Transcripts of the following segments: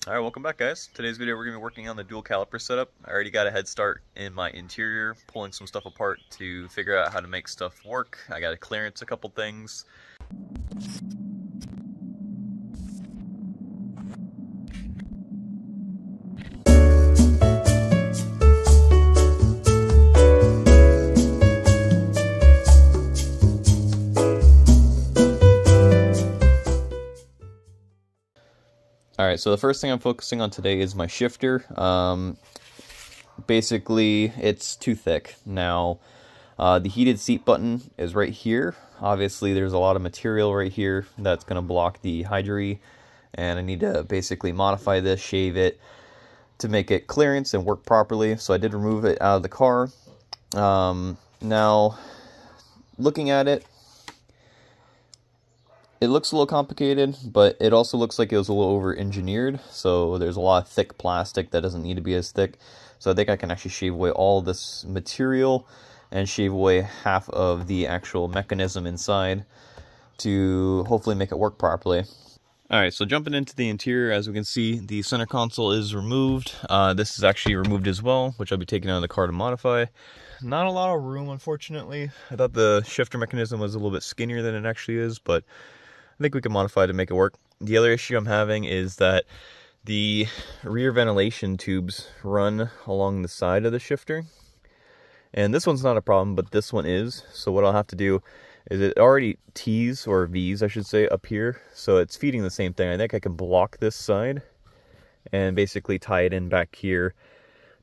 Alright, welcome back guys. Today's video we're going to be working on the dual caliper setup. I already got a head start in my interior, pulling some stuff apart to figure out how to make stuff work. I got to clearance a couple things. Alright, so the first thing I'm focusing on today is my shifter. Basically, it's too thick. Now, the heated seat button is right here. Obviously, there's a lot of material right here that's going to block the Hyundai, and I need to basically modify this, shave it, to make it clearance and work properly. So I did remove it out of the car. Now, looking at it, it looks a little complicated, but it also looks like it was a little over-engineered, so there's a lot of thick plastic that doesn't need to be as thick. So I think I can actually shave away all of this material and shave away half of the actual mechanism inside to hopefully make it work properly. Alright, so jumping into the interior, as we can see, the center console is removed. This is actually removed as well, which I'll be taking out of the car to modify. Not a lot of room, unfortunately. I thought the shifter mechanism was a little bit skinnier than it actually is, but I think we can modify to make it work. The other issue I'm having is that the rear ventilation tubes run along the side of the shifter. And this one's not a problem, but this one is. So what I'll have to do is it already T's, or V's I should say, up here. So it's feeding the same thing. I think I can block this side and basically tie it in back here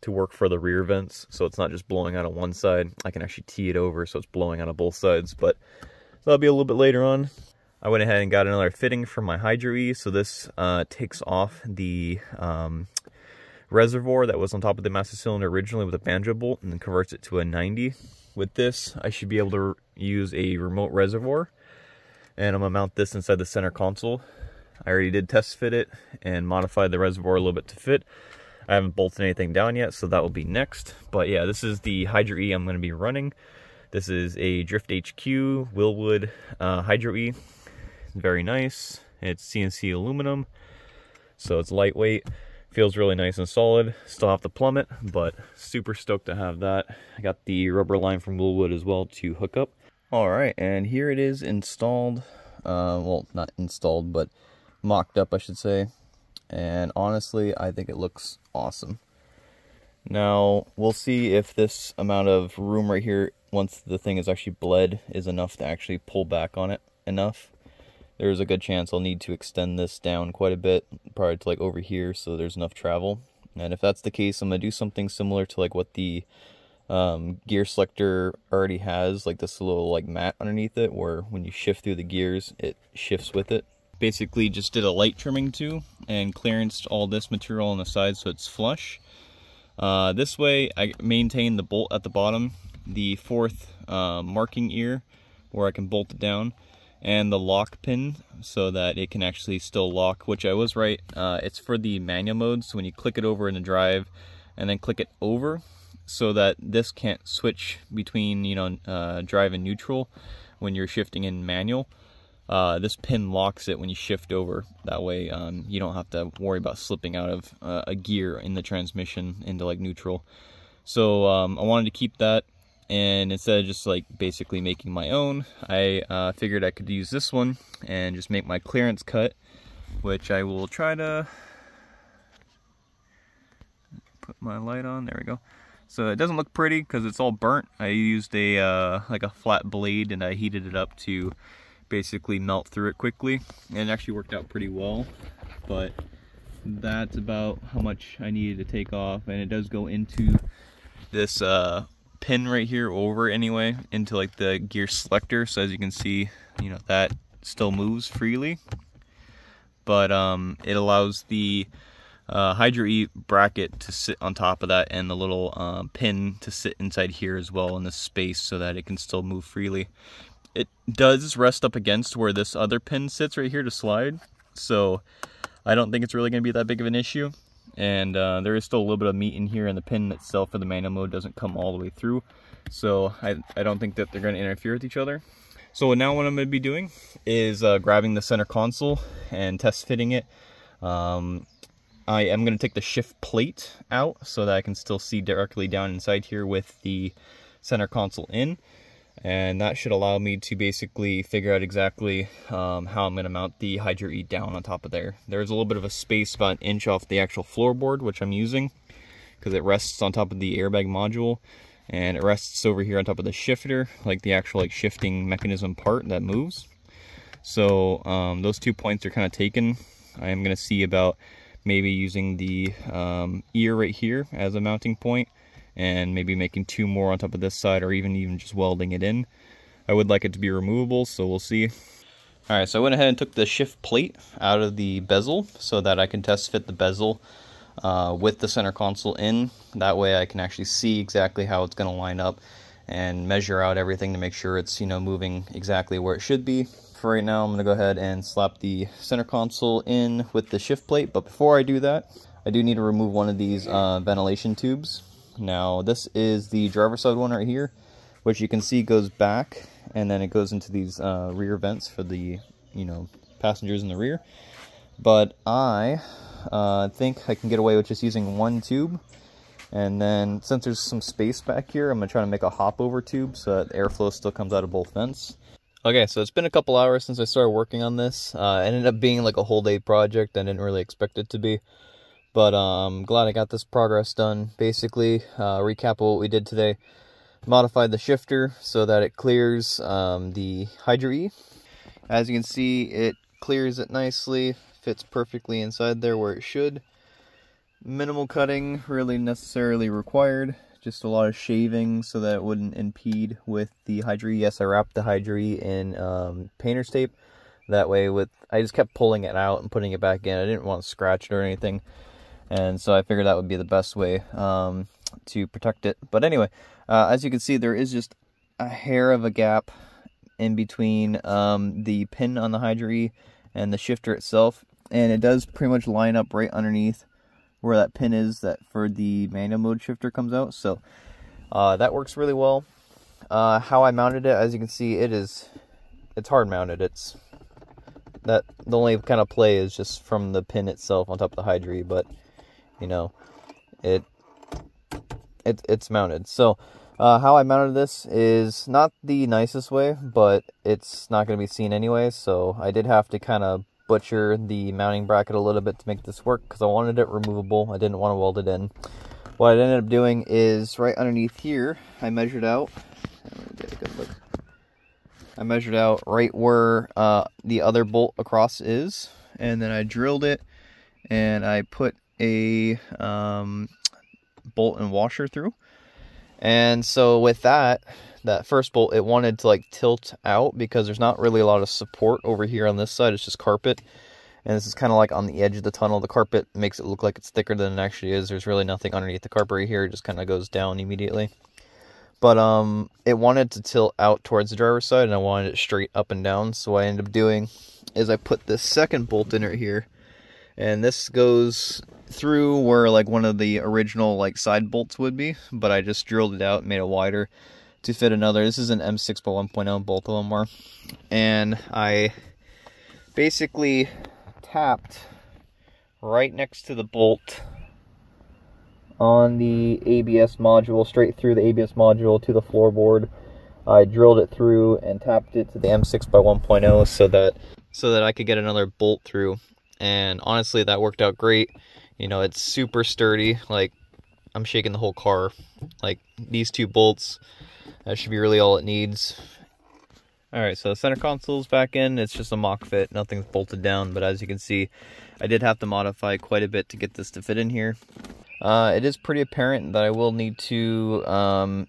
to work for the rear vents. So it's not just blowing out on one side. I can actually tee it over so it's blowing out on both sides, but that'll be a little bit later on. I went ahead and got another fitting for my Hyundai. So this takes off the reservoir that was on top of the master cylinder originally with a banjo bolt and then converts it to a 90. With this, I should be able to use a remote reservoir, and I'm going to mount this inside the center console. I already did test fit it and modify the reservoir a little bit to fit. I haven't bolted anything down yet, so that will be next. But yeah, this is the Hyundai I'm going to be running. This is a Drift HQ Willwood Hyundai. Very nice. It's CNC aluminum, so it's lightweight, feels really nice and solid. Still have to plumb it, but super stoked to have that. I got the rubber line from Willwood as well to hook up. Alright, and here it is installed. Well, not installed, but mocked up I should say. And honestly, I think it looks awesome. Now, we'll see if this amount of room right here, once the thing is actually bled, is enough to actually pull back on it enough. There's a good chance I'll need to extend this down quite a bit, probably to like over here, so there's enough travel. And if that's the case, I'm going to do something similar to like what the gear selector already has, like this little like mat underneath it, where when you shift through the gears, it shifts with it. Basically just did a light trimming too, and clearanced all this material on the side so it's flush. This way I maintain the bolt at the bottom, the fourth marking ear where I can bolt it down, and the lock pin so that it can actually still lock, which I was right. It's for the manual mode, so when you click it over in the drive and then click it over, so that this can't switch between, you know, drive and neutral when you're shifting in manual. This pin locks it when you shift over. That way you don't have to worry about slipping out of a gear in the transmission into like neutral. So I wanted to keep that. And instead of just like basically making my own, I figured I could use this one and just make my clearance cut, which I will try to put my light on. There we go. So it doesn't look pretty because it's all burnt. I used a like a flat blade and I heated it up to basically melt through it quickly, and it actually worked out pretty well. But that's about how much I needed to take off, and it does go into this pin right here over anyway into like the gear selector. So as you can see, you know, that still moves freely, but it allows the Hyundai bracket to sit on top of that, and the little pin to sit inside here as well in this space so that it can still move freely. It does rest up against where this other pin sits right here to slide, so I don't think it's really going to be that big of an issue. And there is still a little bit of meat in here, and the pin itself for the manual mode doesn't come all the way through, so I don't think that they're going to interfere with each other. So now what I'm going to be doing is grabbing the center console and test fitting it. I am going to take the shift plate out so that I can still see directly down inside here with the center console in. And that should allow me to basically figure out exactly how I'm going to mount the Hydro E down on top of there. There's a little bit of a space about 1 inch off the actual floorboard, which I'm using because it rests on top of the airbag module, and it rests over here on top of the shifter, like the actual shifting mechanism part that moves. So those 2 points are kind of taken. I am going to see about maybe using the ear right here as a mounting point, and maybe making 2 more on top of this side, or even just welding it in. I would like it to be removable, so we'll see. Alright, so I went ahead and took the shift plate out of the bezel so that I can test fit the bezel with the center console in. That way I can actually see exactly how it's going to line up and measure out everything to make sure it's, you know, moving exactly where it should be. For right now, I'm going to go ahead and slap the center console in with the shift plate, but before I do that, I do need to remove one of these ventilation tubes. Now, this is the driver's side one right here, which you can see goes back, and then it goes into these rear vents for the, you know, passengers in the rear. But I think I can get away with just using 1 tube, and then since there's some space back here, I'm going to try to make a hop-over tube so that airflow still comes out of both vents. Okay, so it's been a couple hours since I started working on this. It ended up being like a whole day project. I didn't really expect it to be. But I'm glad I got this progress done. Basically, recap of what we did today. Modified the shifter so that it clears the Hydro E. As you can see, it clears it nicely. Fits perfectly inside there where it should. Minimal cutting, really necessarily required. Just a lot of shaving so that it wouldn't impede with the Hydro E. Yes, I wrapped the Hydro E in painter's tape. That way, I just kept pulling it out and putting it back in. I didn't want to scratch it or anything. And so I figured that would be the best way to protect it. But anyway, as you can see, there is just a hair of a gap in between the pin on the Hydro E and the shifter itself. And it does pretty much line up right underneath where that pin is that for the manual mode shifter comes out. So that works really well. How I mounted it, as you can see, it's hard mounted. The only kind of play is just from the pin itself on top of the Hydro E, but you know, it's mounted. So how I mounted this is not the nicest way, but it's not going to be seen anyway. So I did have to kind of butcher the mounting bracket a little bit to make this work because I wanted it removable. I didn't want to weld it in. What I ended up doing is right underneath here, I measured out. Let me get a good look. I measured out right where the other bolt across is, and then I drilled it, and I put a bolt and washer through. And so with that first bolt, it wanted to like tilt out because there's not really a lot of support over here on this side. It's just carpet, and this is kind of like on the edge of the tunnel. The carpet makes it look like it's thicker than it actually is. There's really nothing underneath the carpet right here. It just kind of goes down immediately. But it wanted to tilt out towards the driver's side, and I wanted it straight up and down. So what I ended up doing is I put this second bolt in right here, and this goes through where like one of the original like side bolts would be, but I just drilled it out and made it wider to fit another. This is an M6 by 1.0, both of them are. And I basically tapped right next to the bolt on the ABS module, straight through the ABS module to the floorboard. I drilled it through and tapped it to the M6 by 1.0 so that I could get another bolt through. And honestly, that worked out great. You know, it's super sturdy. Like, I'm shaking the whole car. Like, these 2 bolts, that should be really all it needs. Alright, so the center console's back in. It's just a mock fit. Nothing's bolted down. But as you can see, I did have to modify quite a bit to get this to fit in here. It is pretty apparent that I will need to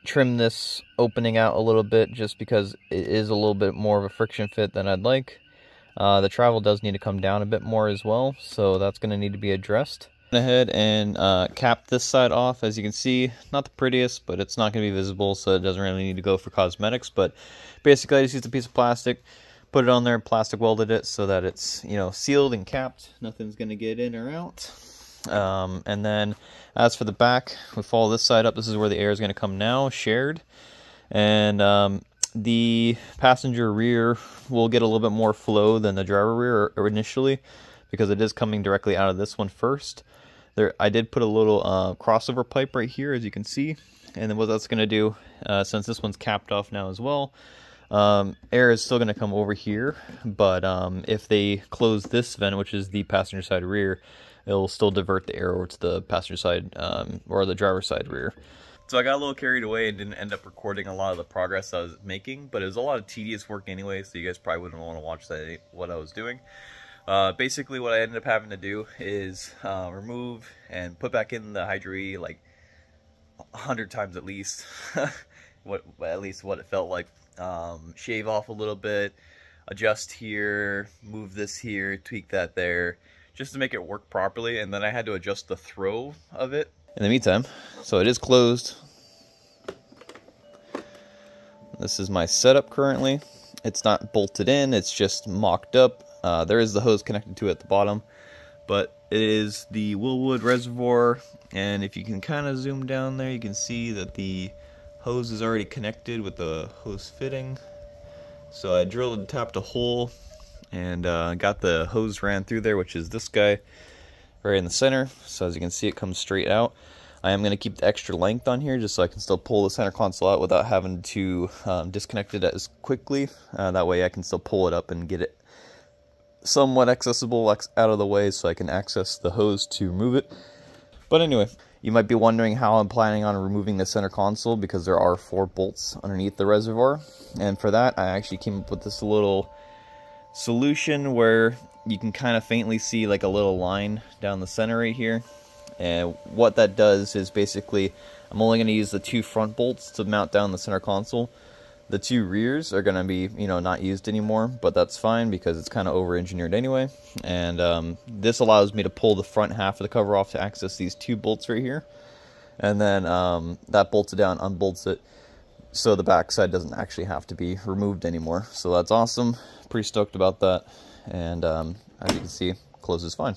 trim this opening out a little bit, just because it is a little bit more of a friction fit than I'd like. The travel does need to come down a bit more as well, so that's going to need to be addressed. Went ahead and capped this side off. As you can see, not the prettiest, but it's not going to be visible, so it doesn't really need to go for cosmetics. But basically, I just used a piece of plastic, put it on there, plastic welded it so that it's, you know, sealed and capped. Nothing's going to get in or out. And then as for the back, we follow this side up. This is where the air is going to come now, shared. And the passenger rear will get a little bit more flow than the driver rear initially, because it is coming directly out of this one first. I did put a little crossover pipe right here, as you can see, and then what that's going to do, since this one's capped off now as well, air is still going to come over here, but if they close this vent, which is the passenger side rear, it'll still divert the air over to the passenger side or the driver's side rear. So I got a little carried away and didn't end up recording a lot of the progress I was making, but it was a lot of tedious work anyway, so you guys probably wouldn't want to watch that, what I was doing. Basically what I ended up having to do is remove and put back in the Hydra-E like 100 times at least, at least what it felt like. Shave off a little bit, adjust here, move this here, tweak that there, just to make it work properly, and then I had to adjust the throw of it. In the meantime, so it is closed. This is my setup currently. It's not bolted in, it's just mocked up. There is the hose connected to it at the bottom, but it is the Willwood reservoir, and if you can kind of zoom down there, you can see that the hose is already connected with the hose fitting. So I drilled and tapped a hole and got the hose ran through there, which is this guy right in the center. So as you can see, it comes straight out. I am going to keep the extra length on here just so I can still pull the center console out without having to disconnect it as quickly. That way I can still pull it up and get it somewhat accessible out of the way so I can access the hose to remove it. But anyway, you might be wondering how I'm planning on removing the center console, because there are 4 bolts underneath the reservoir. And for that, I actually came up with this little solution where you can kind of faintly see like a little line down the center right here. And what that does is basically, I'm only going to use the 2 front bolts to mount down the center console. The 2 rears are going to be, not used anymore, but that's fine because it's kind of over-engineered anyway. And this allows me to pull the front half of the cover off to access these 2 bolts right here. And then that bolts it down, unbolts it, so the back side doesn't actually have to be removed anymore. So that's awesome. Pretty stoked about that. And as you can see, closes fine.